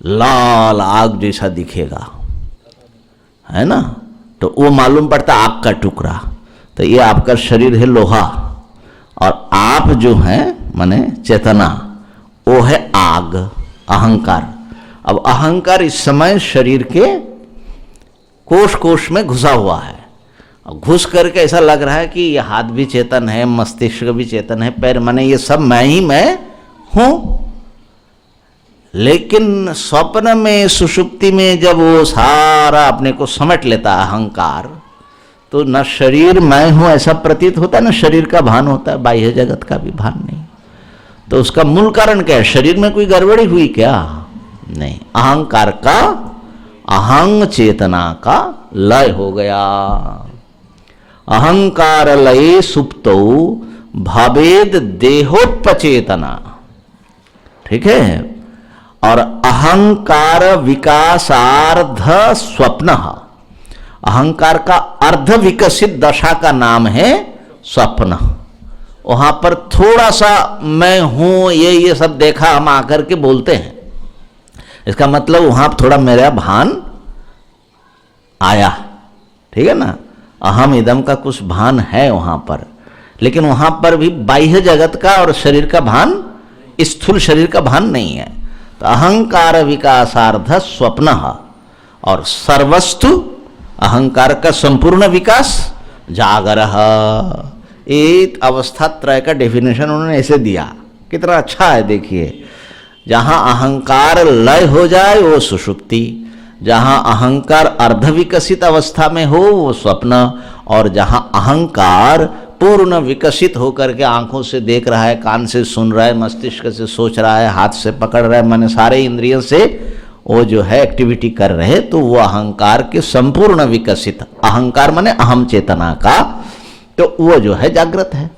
लाल आग जैसा दिखेगा, है ना। तो वो मालूम पड़ता आग का टुकड़ा। तो ये आपका शरीर है लोहा, और आप जो हैं माने चेतना, वो है आग। अहंकार। अब अहंकार इस समय शरीर के कोश कोश में घुसा हुआ है, घुस करके ऐसा लग रहा है कि ये हाथ भी चेतन है, मस्तिष्क भी चेतन है, पैर माने ये सब मैं ही मैं हूं। लेकिन स्वप्न में, सुषुप्ति में जब वो सारा अपने को समेट लेता है अहंकार, तो न शरीर मैं हूं ऐसा प्रतीत होता है, न शरीर का भान होता है, बाह्य जगत का भी भान नहीं। तो उसका मूल कारण क्या है? शरीर में कोई गड़बड़ी हुई क्या? नहीं, अहंकार का, अहंग चेतना का लय हो गया। अहंकार लये सुप्तो भवेद देहोपचेतना, ठीक है। और अहंकार विकासार्ध स्वप्न, अहंकार का अर्ध विकसित दशा का नाम है स्वप्न। वहां पर थोड़ा सा मैं हूं ये सब देखा हम आकर के बोलते हैं, इसका मतलब वहां थोड़ा मेरा भान आया, ठीक है ना। अहम इदम का कुछ भान है वहां पर, लेकिन वहां पर भी बाह्य जगत का और शरीर का भान, स्थूल शरीर का भान नहीं है। तो अहंकार विकासार्ध स्वप्न, और सर्वस्तु अहंकार का संपूर्ण विकास जागरः। एक अवस्था त्रय का डेफिनेशन उन्होंने ऐसे दिया, कितना अच्छा है देखिए। जहां अहंकार लय हो जाए वो सुषुप्ति, जहां अहंकार अर्ध विकसित अवस्था में हो वो स्वप्न, और जहां अहंकार पूर्ण विकसित होकर के आंखों से देख रहा है, कान से सुन रहा है, मस्तिष्क से सोच रहा है, हाथ से पकड़ रहा है, माने सारे इंद्रियों से वो जो है एक्टिविटी कर रहे, तो वो अहंकार के संपूर्ण विकसित, अहंकार माने अहम चेतना का, तो वो जो है जागृत है,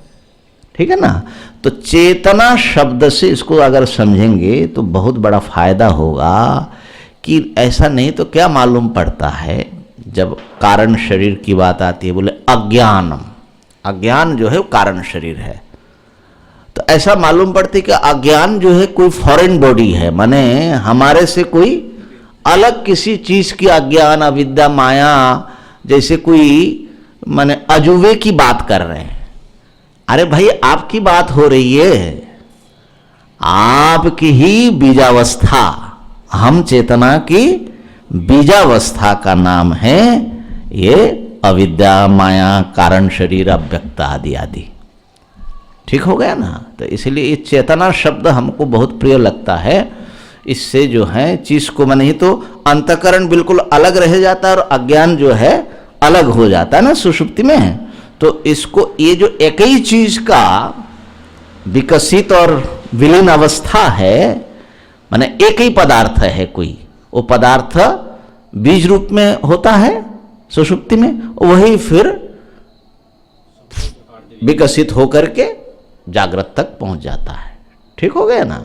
ठीक है ना। तो चेतना शब्द से इसको अगर समझेंगे तो बहुत बड़ा फायदा होगा कि ऐसा नहीं तो क्या मालूम पड़ता है जब कारण शरीर की बात आती है, बोले अज्ञानम, अज्ञान जो है वो कारण शरीर है। तो ऐसा मालूम पड़ती है कि अज्ञान जो है कोई फॉरेन बॉडी है, माने हमारे से कोई अलग किसी चीज की अज्ञान, अविद्या, माया, जैसे कोई माने अजूबे की बात कर रहे हैं। अरे भाई आपकी बात हो रही है, आपकी ही बीजावस्था, हम चेतना की बीजावस्था का नाम है ये अविद्या, माया, कारण शरीर, अव्यक्त आदि आदि, ठीक हो गया ना। तो इसलिए ये चेतना शब्द हमको बहुत प्रिय लगता है। इससे जो है चीज को माने ही तो अंतःकरण बिल्कुल अलग रह जाता है और अज्ञान जो है अलग हो जाता है ना सुषुप्ति में। तो इसको, ये जो एक ही चीज का विकसित और विलीन अवस्था है, माने एक ही पदार्थ है कोई, वो पदार्थ बीज रूप में होता है सुषुप्ति में, वही फिर विकसित होकर के जागृत तक पहुंच जाता है, ठीक हो गया ना।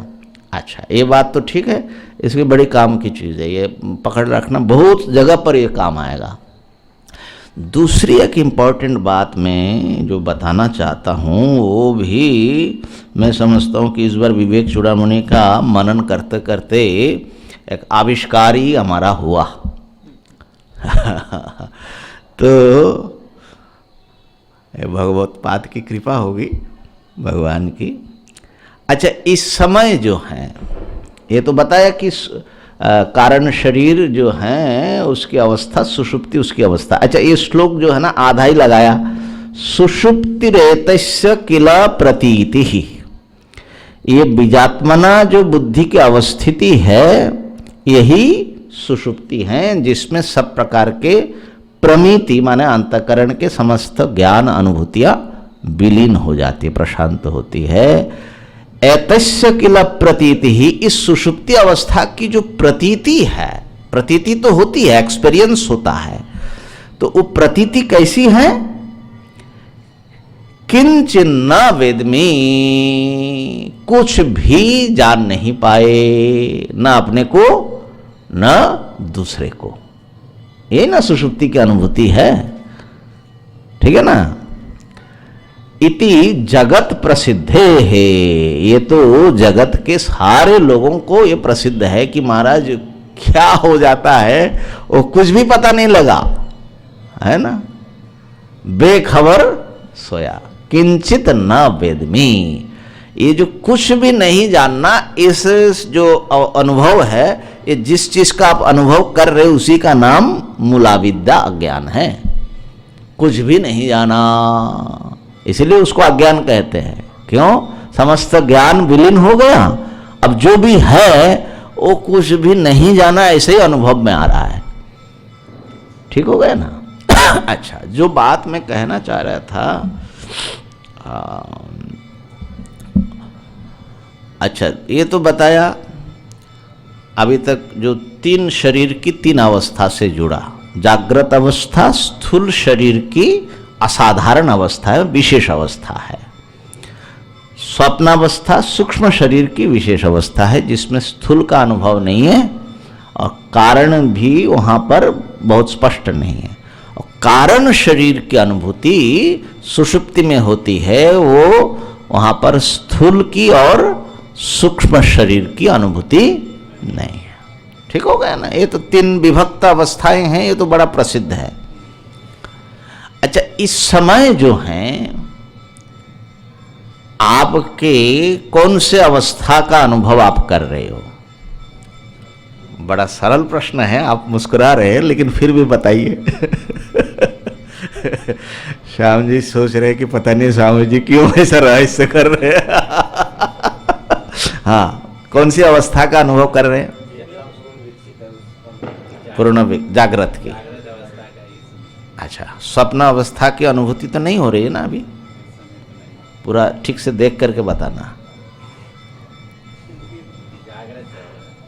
अच्छा, ये बात तो ठीक है, इसकी बड़ी काम की चीज़ है, ये पकड़ रखना, बहुत जगह पर ये काम आएगा। दूसरी एक इम्पॉर्टेंट बात मैं जो बताना चाहता हूँ, वो भी मैं समझता हूँ कि इस बार विवेक चूड़ामणि का मनन करते करते एक आविष्कार ही हमारा हुआ। तो भगवत पाद की कृपा होगी, भगवान की। अच्छा, इस समय जो है, ये तो बताया कि कारण शरीर जो है उसकी अवस्था सुषुप्ति, उसकी अवस्था। अच्छा, ये श्लोक जो है ना आधा ही लगाया, सुषुप्ति रेतस्य किल प्रतीति ही, ये बीजात्मना जो बुद्धि की अवस्थिति है यही सुषुप्ति है, जिसमें सब प्रकार के प्रमिति माने अंतःकरण के समस्त ज्ञान अनुभूतियां विलीन हो जाती, प्रशांत होती है। एतस्य किल प्रतीति ही, इस सुषुप्ति अवस्था की जो प्रतीति है, प्रतीति तो होती है, एक्सपीरियंस होता है, तो वो प्रतीति कैसी है? किंचिन न वेदमी, कुछ भी जान नहीं पाए, न अपने को न दूसरे को, ये ना सुषुप्ति की अनुभूति है, ठीक है ना। इति जगत प्रसिद्धे है, ये तो जगत के सारे लोगों को ये प्रसिद्ध है कि महाराज क्या हो जाता है वो कुछ भी पता नहीं लगा, है ना, बेखबर सोया, किंचित न वेदमी। ये जो कुछ भी नहीं जानना, इस जो अनुभव है, ये जिस चीज का आप अनुभव कर रहे हो उसी का नाम मूलाविद्या अज्ञान है। कुछ भी नहीं जाना, इसलिए उसको अज्ञान कहते हैं। क्यों? समस्त ज्ञान विलीन हो गया, अब जो भी है वो कुछ भी नहीं जाना, ऐसे ही अनुभव में आ रहा है। ठीक हो गया ना? अच्छा, जो बात मैं कहना चाह रहा था, अच्छा ये तो बताया अभी तक जो तीन शरीर की तीन अवस्था से जुड़ा। जागृत अवस्था स्थूल शरीर की असाधारण अवस्था है, विशेष अवस्था है। स्वप्नावस्था सूक्ष्म शरीर की विशेष अवस्था है, जिसमें स्थूल का अनुभव नहीं है और कारण भी वहाँ पर बहुत स्पष्ट नहीं है। और कारण शरीर की अनुभूति सुषुप्ति में होती है, वो वहाँ पर स्थूल की और सूक्ष्म शरीर की अनुभूति नहीं है। ठीक हो गया ना? ये तो तीन विभक्त अवस्थाएं हैं, ये तो बड़ा प्रसिद्ध है। अच्छा, इस समय जो हैं आपके कौन से अवस्था का अनुभव आप कर रहे हो? बड़ा सरल प्रश्न है, आप मुस्कुरा रहे हैं, लेकिन फिर भी बताइए। श्याम जी सोच रहे कि पता नहीं स्वामी जी क्यों ऐसा रहस्य कर रहे हैं। हाँ, कौन सी अवस्था का अनुभव कर रहे हैं? पूर्ण जागृत की। अच्छा, स्वप्न अवस्था की अनुभूति तो नहीं हो रही है ना अभी? पूरा ठीक से देख करके बताना।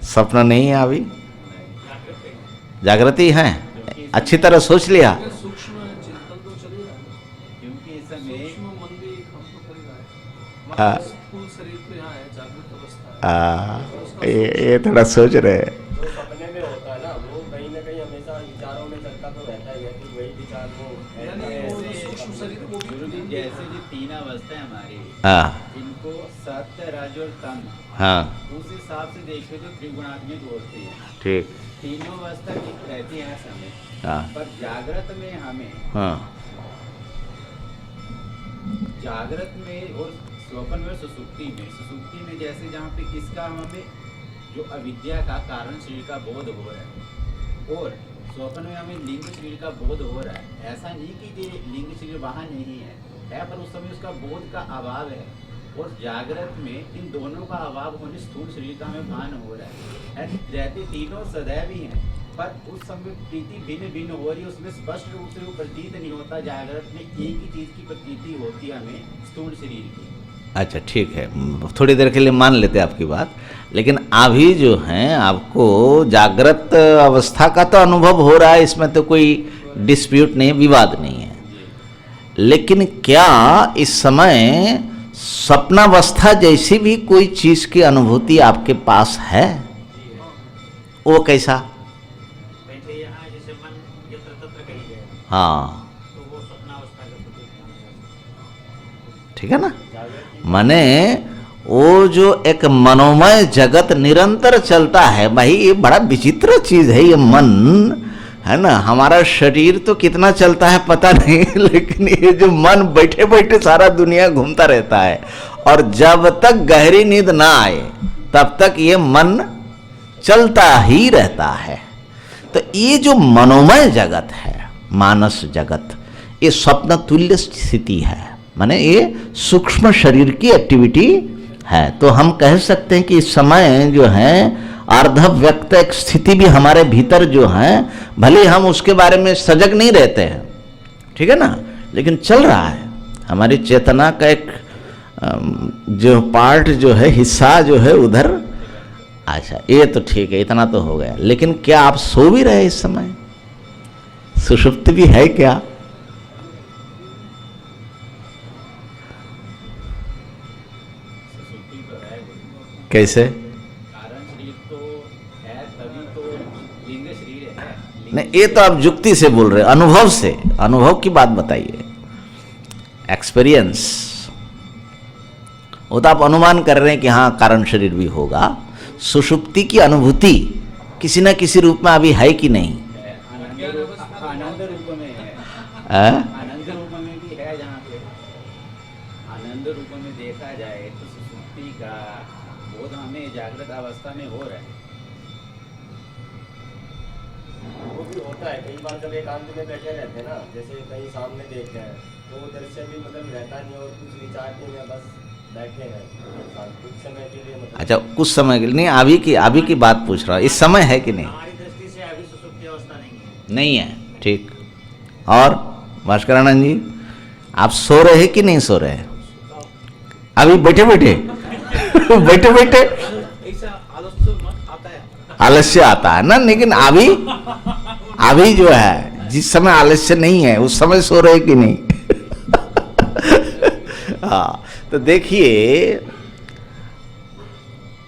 स्वप्न नहीं है अभी, जागृति है। अच्छी तरह सोच लिया। क्योंकि इस समय हाँ, ये थोड़ा सोच रहे हैं। सपने में होता है ना, वो कहीं ना कहीं हमेशा विचारों में चलता तो रहता ही है कि वही विचार जैसे जो तीन अवस्थाएं हमारी, हाँ इनको सत्य, रज और तम, हाँ उस हिसाब से देखें तो त्रिगुणात्मक होती है। ठीक। तीनों अवस्था ठीक रहती है समय, हाँ पर जागृत में हमें, हाँ जागृत में और स्वप्न में, सुसुप्ति में जैसे जहाँ पे किसका हमें जो अविद्या का कारण शरीर का बोध हो रहा है, और स्वप्न में हमें लिंग शरीर का बोध हो रहा है। ऐसा नहीं कि ये लिंग शरीर वहाँ नहीं है, पर उस समय उसका बोध का अभाव है। और जागृत में इन दोनों का अभाव होने स्थूल शरीर का हमें भान हो रहा है। रहते तीनों सदैव ही हैं, पर उस समय प्रीति भिन्न भिन्न हो रही है, उसमें स्पष्ट रूप से वो प्रतीत नहीं होता। जागृत में एक ही चीज की प्रतीति होती है हमें, स्थूल शरीर की। अच्छा ठीक है, थोड़ी देर के लिए मान लेते हैं आपकी बात, लेकिन अभी जो है आपको जागृत अवस्था का तो अनुभव हो रहा है, इसमें तो कोई डिस्प्यूट नहीं, विवाद नहीं है। लेकिन क्या इस समय स्वप्नावस्था जैसी भी कोई चीज की अनुभूति आपके पास है? वो कैसा? बैठे यहाँ जैसे मन यत्र तत्र कहीं गया, हाँ तो वो स्वप्नावस्था का प्रतीक माना जाता है। ठीक है ना? माने वो जो एक मनोमय जगत निरंतर चलता है, भाई ये बड़ा विचित्र चीज है ये मन, है ना? हमारा शरीर तो कितना चलता है पता नहीं, लेकिन ये जो मन बैठे बैठे सारा दुनिया घूमता रहता है, और जब तक गहरी नींद ना आए तब तक ये मन चलता ही रहता है। तो ये जो मनोमय जगत है, मानस जगत, ये स्वप्न तुल्य स्थिति है, माने ये सूक्ष्म शरीर की एक्टिविटी है। तो हम कह सकते हैं कि इस समय जो है अर्ध व्यक्त एक स्थिति भी हमारे भीतर जो है, भले हम उसके बारे में सजग नहीं रहते हैं, ठीक है ना, लेकिन चल रहा है। हमारी चेतना का एक जो पार्ट जो है, हिस्सा जो है उधर। अच्छा ये तो ठीक है, इतना तो हो गया, लेकिन क्या आप सो भी रहे इस समय? सुषुप्ति भी है क्या? कैसे? कारण शरीर तो है, तभी तो लिंग शरीर है। नहीं, ये तो आप युक्ति से बोल रहे हैं, अनुभव से, अनुभव की बात बताइए, एक्सपीरियंस। वो तो आप अनुमान कर रहे हैं कि हाँ कारण शरीर भी होगा। सुषुप्ति की अनुभूति किसी न किसी रूप में अभी है कि नहीं? आनंद रूप में है, आनंद रूप में भी है। जहाँ पे आनंद रूप में देखा जाए तो बोध हमें जागृत अवस्था में हो रहा है। वो भी होता है कई बार जब एकांत में बैठे रहते हैं ना, जैसे कहीं सामने देख रहे हैं तो वो दृश्य भी मतलब रहता नहीं और कुछ विचार नहीं है, बस बैठे हैं कुछ समय के लिए मतलब। अच्छा, कुछ समय के लिए नहीं, अभी की बात पूछ रहा हूँ, इस समय है कि नहीं? हमारी दृष्टि से अभी सुसुप्ति अवस्था नहीं है। नहीं है, ठीक। और भास्करानंद जी, आप सो रहे हैं कि नहीं सो रहे हैं? अभी बैठे बैठे बैठे बैठे ऐसा आलस्य आता है। आलस्य आता है ना, लेकिन अभी जो है, जिस समय आलस्य नहीं है उस समय सो रहे कि नहीं? हाँ, तो देखिए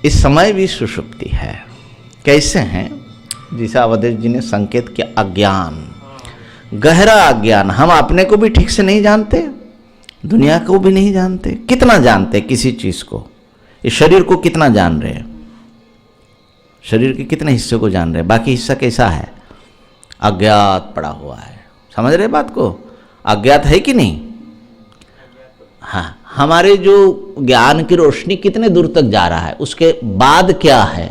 इस समय भी सुषुप्ति है। कैसे हैं? जैसे अवधेश जी ने संकेत किया, अज्ञान, गहरा अज्ञान। हम अपने को भी ठीक से नहीं जानते, दुनिया को भी नहीं जानते। कितना जानते किसी चीज को? इस शरीर को कितना जान रहे हैं? शरीर के कितने हिस्से को जान रहे हैं? बाकी हिस्सा कैसा है? अज्ञात पड़ा हुआ है। समझ रहे बात को? अज्ञात है कि नहीं? हाँ, हमारे जो ज्ञान की रोशनी कितने दूर तक जा रहा है, उसके बाद क्या है?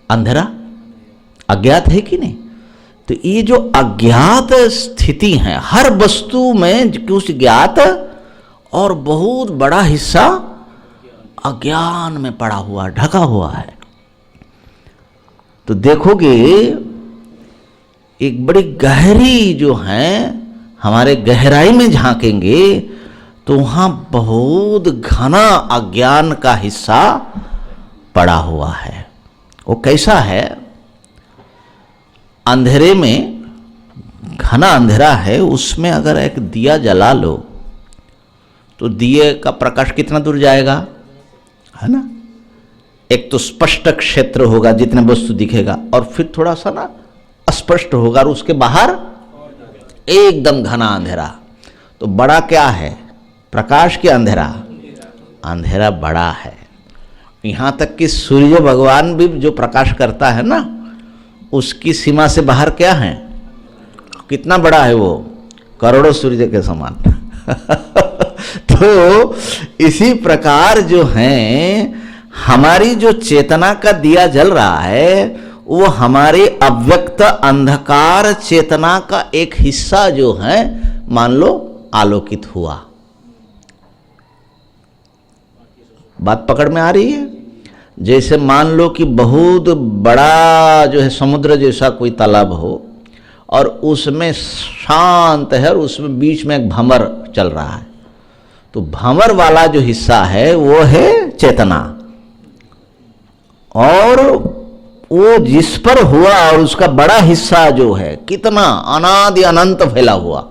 अंधेरा, अज्ञात है कि नहीं? तो ये जो अज्ञात स्थिति है, हर वस्तु में कुछ ज्ञात और बहुत बड़ा हिस्सा अज्ञान में पड़ा हुआ, ढका हुआ है। तो देखोगे एक बड़ी गहरी जो है, हमारे गहराई में झांकेंगे तो वहां बहुत घना अज्ञान का हिस्सा पड़ा हुआ है। वो कैसा है? अंधेरे में, घना अंधेरा है, उसमें अगर एक दिया जला लो तो दिए का प्रकाश कितना दूर जाएगा, है ना? एक तो स्पष्ट क्षेत्र होगा जितने वस्तु दिखेगा, और फिर थोड़ा सा ना अस्पष्ट होगा, और उसके बाहर एकदम घना अंधेरा। तो बड़ा क्या है, प्रकाश की अंधेरा? अंधेरा बड़ा है। यहां तक कि सूर्य भगवान भी जो प्रकाश करता है ना, उसकी सीमा से बाहर क्या है? कितना बड़ा है वो? करोड़ों सूर्य के समान। तो इसी प्रकार जो है, हमारी जो चेतना का दिया जल रहा है, वो हमारे अव्यक्त अंधकार चेतना का एक हिस्सा जो है, मान लो आलोकित हुआ। बात पकड़ में आ रही है? जैसे मान लो कि बहुत बड़ा जो है समुद्र जैसा कोई तालाब हो, और उसमें शांत है, और उसमें बीच में एक भंवर चल रहा है। तो भंवर वाला जो हिस्सा है वो है चेतना, और वो जिस पर हुआ, और उसका बड़ा हिस्सा जो है कितना अनादि अनंत फैला हुआ।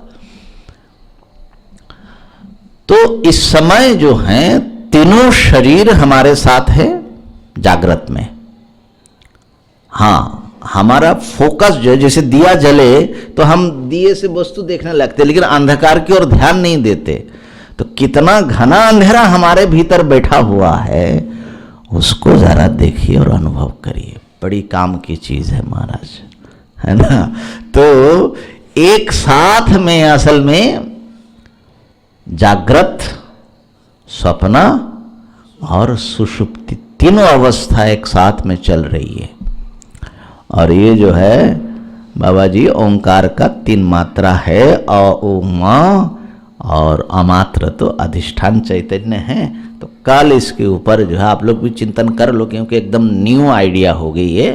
तो इस समय जो है तीनों शरीर हमारे साथ है जागृत में। हाँ, हमारा फोकस जो है, जैसे दिया जले तो हम दिए से वस्तु देखने लगते, लेकिन अंधकार की ओर ध्यान नहीं देते। तो कितना घना अंधेरा हमारे भीतर बैठा हुआ है, उसको जरा देखिए और अनुभव करिए। बड़ी काम की चीज है महाराज, है ना? तो एक साथ में असल में जागृत, स्वप्न और सुषुप्ति, तीनों अवस्था एक साथ में चल रही है। और ये जो है बाबा जी, ओंकार का 3 मात्रा है, उमा और अमात्र तो अधिष्ठान चैतन्य है। तो कल इसके ऊपर जो है आप लोग भी चिंतन कर लो, क्योंकि एकदम न्यू आइडिया हो गई है।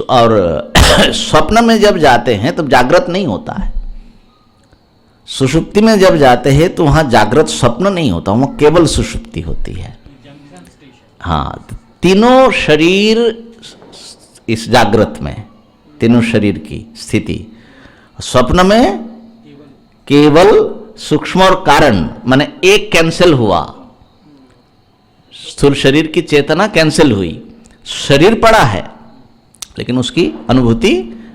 और स्वप्न में जब जाते हैं तब जागृत नहीं होता है, सुषुप्ति में जब जाते हैं तो वहाँ जागृत स्वप्न नहीं होता, वहाँ केवल सुषुप्ति होती है। हाँ, तीनों शरीर इस जागृत में, तीनों शरीर की स्थिति। स्वप्न में केवल सूक्ष्म और कारण, माने एक कैंसिल हुआ, स्थूल शरीर की चेतना कैंसिल हुई, शरीर पड़ा है लेकिन उसकी अनुभूति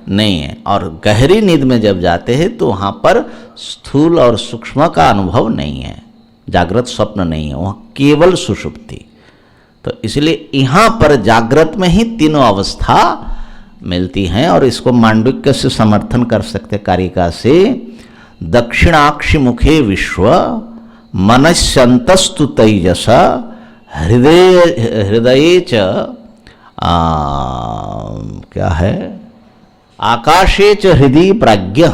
नहीं है। और गहरी नींद में जब जाते हैं तो वहाँ पर स्थूल और सूक्ष्म का अनुभव नहीं है, जागृत स्वप्न नहीं है, वहाँ केवल सुषुप्ति। तो इसलिए यहाँ पर जागृत में ही तीनों अवस्था मिलती हैं। और इसको मांडुक्य से समर्थन कर सकते कारिका से, दक्षिणाक्षि मुखे विश्व मनस्यंतस्तु तेजस हृदय च क्या है, आकाशे च हृदय प्राज्ञ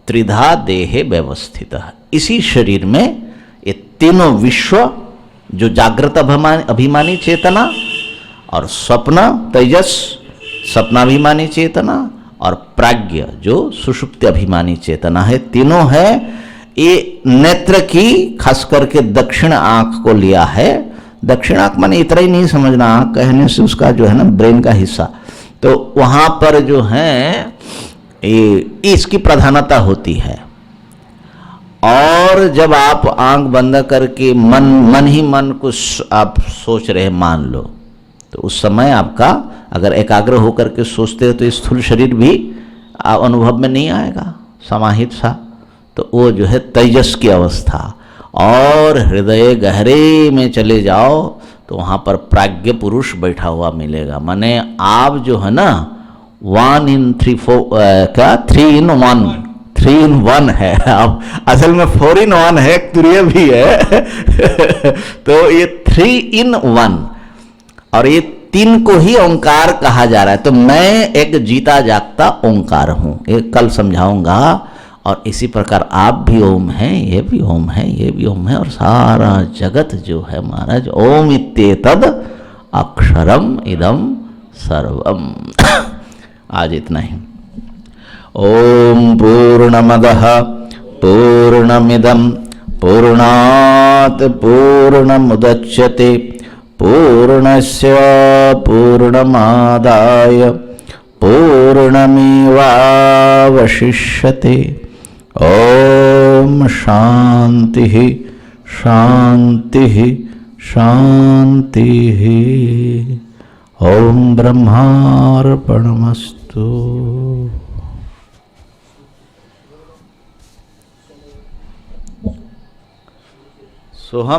त्रिधा देहे व्यवस्थित। इसी शरीर में ये तीनों विश्व, जो जागृत अभिमानी चेतना, और स्वप्न तेजस स्वप्नाभिमानी चेतना, और प्राज्ञ जो सुषुप्ति अभिमानी चेतना है, तीनों है। ये नेत्र की खास करके दक्षिण आंख को लिया है। दक्षिण आंख माने इतना ही नहीं समझना, आंख कहने से उसका जो है ना ब्रेन का हिस्सा, तो वहां पर जो है ये इसकी प्रधानता होती है। और जब आप आंख बंद करके मन ही मन कुछ आप सोच रहे मान लो, तो उस समय आपका अगर एकाग्र होकर के सोचते हो तो स्थूल शरीर भी अनुभव में नहीं आएगा, समाहित सा, तो वो जो है तेजस की अवस्था। और हृदय गहरे में चले जाओ तो वहाँ पर प्राज्ञ पुरुष बैठा हुआ मिलेगा। माने आप जो है ना 1 in 3 4 क्या 3 in 1 3 in 1 है। अब असल में 4 in 1 है, तुरीय भी है तो ये 3 in 1, और ये तीन को ही ओंकार कहा जा रहा है। तो मैं एक जीता जागता ओंकार हूं, ये कल समझाऊंगा। और इसी प्रकार आप भी ओम हैं, ये भी ओम है, ये भी ओम है, और सारा जगत जो है महाराज ओम इत्येतद अक्षरम इदम सर्वम। आज इतना ही। ओम पूर्णमदः पूर्णमिदं पूर्णात् पूर्णमुदच्यते पूर्णस्य पूर्णमादाय पूर्णमेवावशिष्यते। ओम शांति शांति शांति। ओम ब्रह्मार्पणमस्तु। सो हम